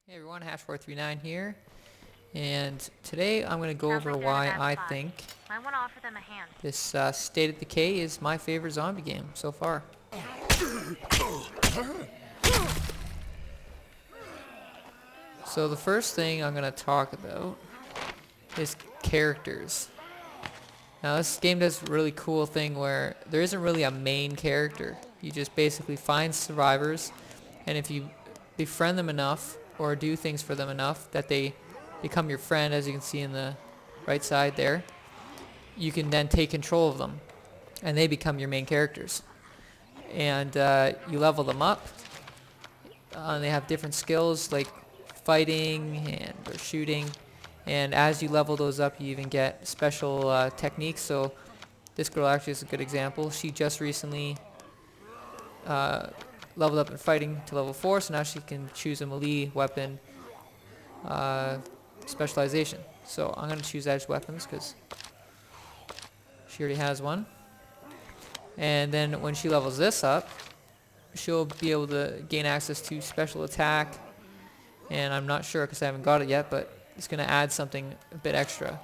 Hey everyone, Hash439 here, and today I'm going to go over why I think Might want to offer them a hand. this State of Decay is my favorite zombie game so far. So the first thing I'm going to talk about is characters. Now this game does a really cool thing where there isn't really a main character. You just basically find survivors, and if you befriend them enough or do things for them enough that they become your friend, as you can see in the right side there, you can then take control of them and they become your main characters. And you level them up, and they have different skills like fighting and or shooting, and as you level those up you even get special techniques. So this girl actually is a good example. She just recently leveled up in fighting to level 4, so now she can choose a melee weapon specialization. So I'm going to choose edged weapons because she already has one. And then when she levels this up, she'll be able to gain access to special attack, and I'm not sure because I haven't got it yet, but it's going to add something a bit extra,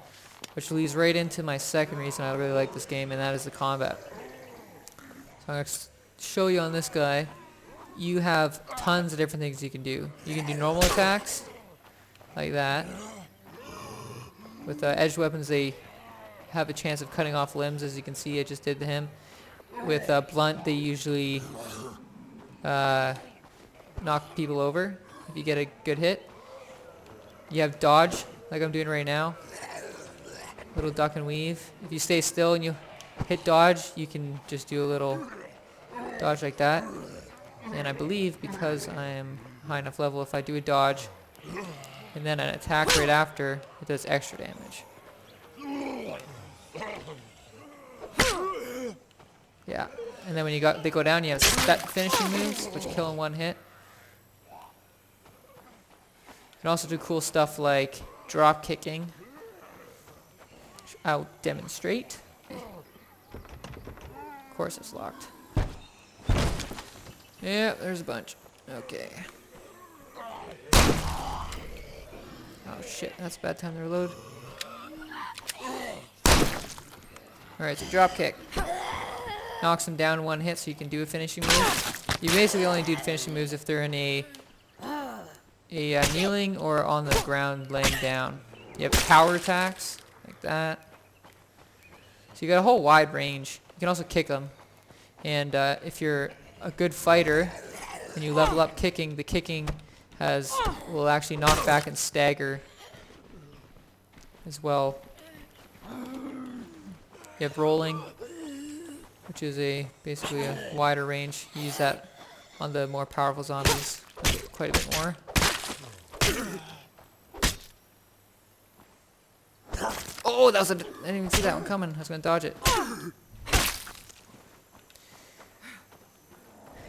which leads right into my second reason I really like this game, and that is the combat. So I'm going to show you on this guy. You have tons of different things you can do. You can do normal attacks, like that. With edged weapons, they have a chance of cutting off limbs, as you can see I just did to him. With blunt, they usually knock people over if you get a good hit. You have dodge, like I'm doing right now. Little duck and weave. If you stay still and you hit dodge, you can just do a little dodge like that. And I believe because I am high enough level, if I do a dodge and then an attack right after, it does extra damage. Yeah, and then when they go down, you have set finishing moves, which kill in one hit. You can also do cool stuff like drop kicking. I'll demonstrate. Of course it's locked. Yeah, there's a bunch. Okay. Oh shit, that's a bad time to reload. Alright, so drop kick. Knocks them down in one hit so you can do a finishing move. You basically only do finishing moves if they're in a kneeling or on the ground laying down. You have power attacks, like that. So you got a whole wide range. You can also kick them. And if you're a good fighter and you level up kicking, the kicking will actually knock back and stagger as well. You have rolling, which is basically a wider range. You use that on the more powerful zombies quite a bit more. Oh, I didn't even see that one coming. I was going to dodge it.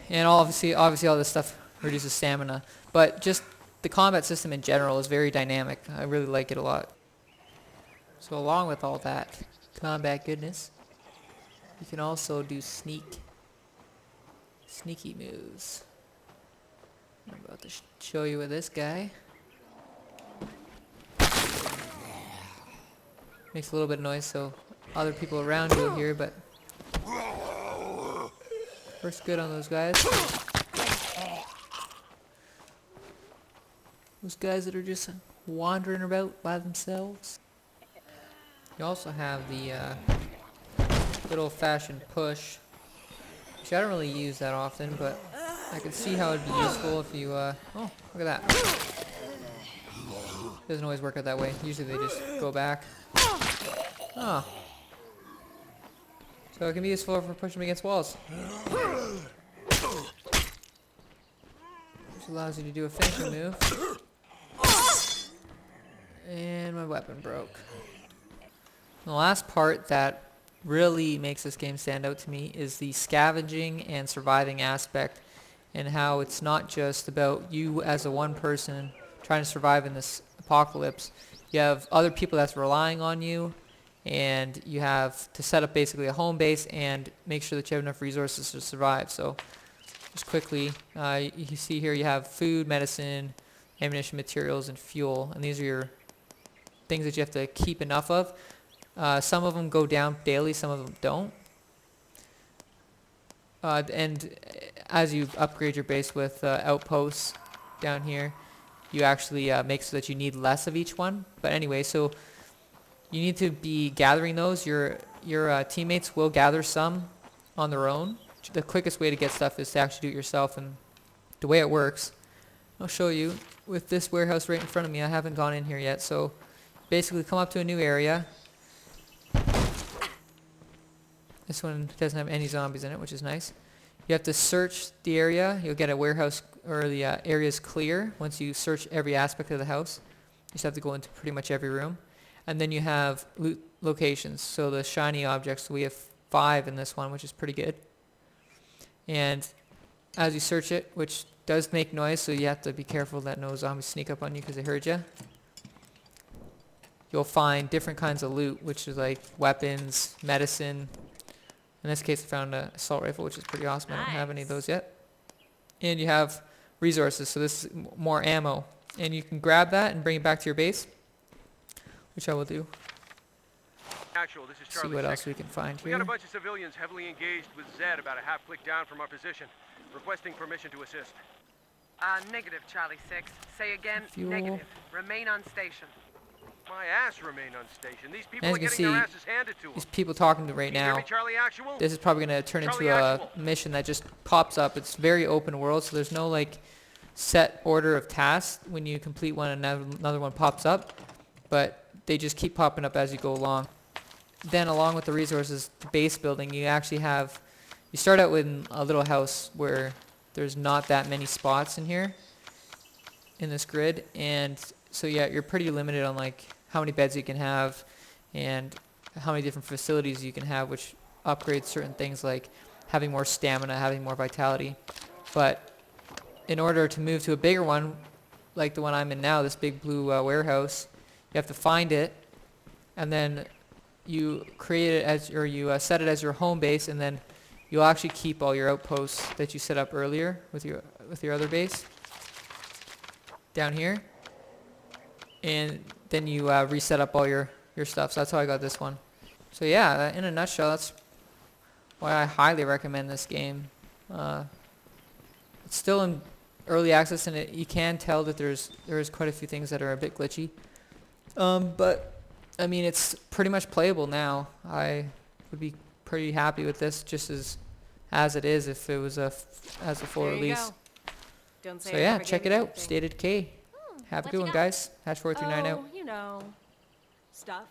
And obviously all this stuff reduces stamina. But just the combat system in general is very dynamic. I really like it a lot. So along with all that combat goodness, you can also do sneaky moves. I'm about to show you with this guy. Makes a little bit of noise so other people around you will hear, but works good on those guys. Those guys that are just wandering about by themselves. You also have the good old-fashioned push, which I don't really use that often, but I could see how it'd be useful if you, oh, look at that. Doesn't always work out that way. Usually they just go back. Oh. So it can be useful for pushing against walls. Which allows you to do a finishing move. And my weapon broke. The last part that really makes this game stand out to me is the scavenging and surviving aspect, and how it's not just about you as a one person trying to survive in this apocalypse. You have other people that's relying on you, and you have to set up basically a home base and make sure that you have enough resources to survive. So just quickly, you see here you have food, medicine, ammunition, materials, and fuel. And these are your things that you have to keep enough of. Some of them go down daily, some of them don't. And as you upgrade your base with outposts down here, you actually make so that you need less of each one. But anyway, so you need to be gathering those. Your teammates will gather some on their own. The quickest way to get stuff is to actually do it yourself. And the way it works, I'll show you with this warehouse right in front of me. I haven't gone in here yet. So basically come up to a new area. This one doesn't have any zombies in it, which is nice. You have to search the area. You'll get a warehouse, or the area is clear once you search every aspect of the house. You just have to go into pretty much every room. And then you have loot locations. So the shiny objects, we have 5 in this one, which is pretty good. And as you search it, which does make noise, so you have to be careful that no zombies sneak up on you because they heard you. You'll find different kinds of loot, which is like weapons, medicine. In this case, I found an assault rifle, which is pretty awesome. I don't have any of those yet. And you have resources, so this is more ammo. And you can grab that and bring it back to your base, which I will do. Actual, this is Charlie See what 6. else we can find We here. got a bunch of civilians heavily engaged with Zed about a half click down from our position, requesting permission to assist. Negative, Charlie 6. Say again, Fuel. negative. Remain on station. My ass remain on station. These people As are you can getting their see, asses handed to them. These people talking to right Can you hear now. me, Charlie Actual? This is probably going to turn into Charlie a Actual. mission that just pops up. It's very open world, so there's no like set order of tasks. When you complete one, another one pops up, but they just keep popping up as you go along. Then along with the resources, the base building, you actually have, you start out with a little house where there's not that many spots in here in this grid, and so yeah, you're pretty limited on like how many beds you can have and how many different facilities you can have, which upgrades certain things like having more stamina, having more vitality. But in order to move to a bigger one, like the one I'm in now, this big blue warehouse, you have to find it, and then you create it as, or you set it as your home base, and then you'll actually keep all your outposts that you set up earlier with your other base down here, and then you reset up all your stuff. So that's how I got this one. So yeah, in a nutshell, that's why I highly recommend this game. It's still in early access, and you can tell that there is quite a few things that are a bit glitchy. But I mean, it's pretty much playable now. I would be pretty happy with this just as it is if it was as a full There you release. go. Don't say So I yeah, never check gave it you out. anything. State of Decay. Have a what good you one, got? guys. #439 out. Oh, you know, stuff.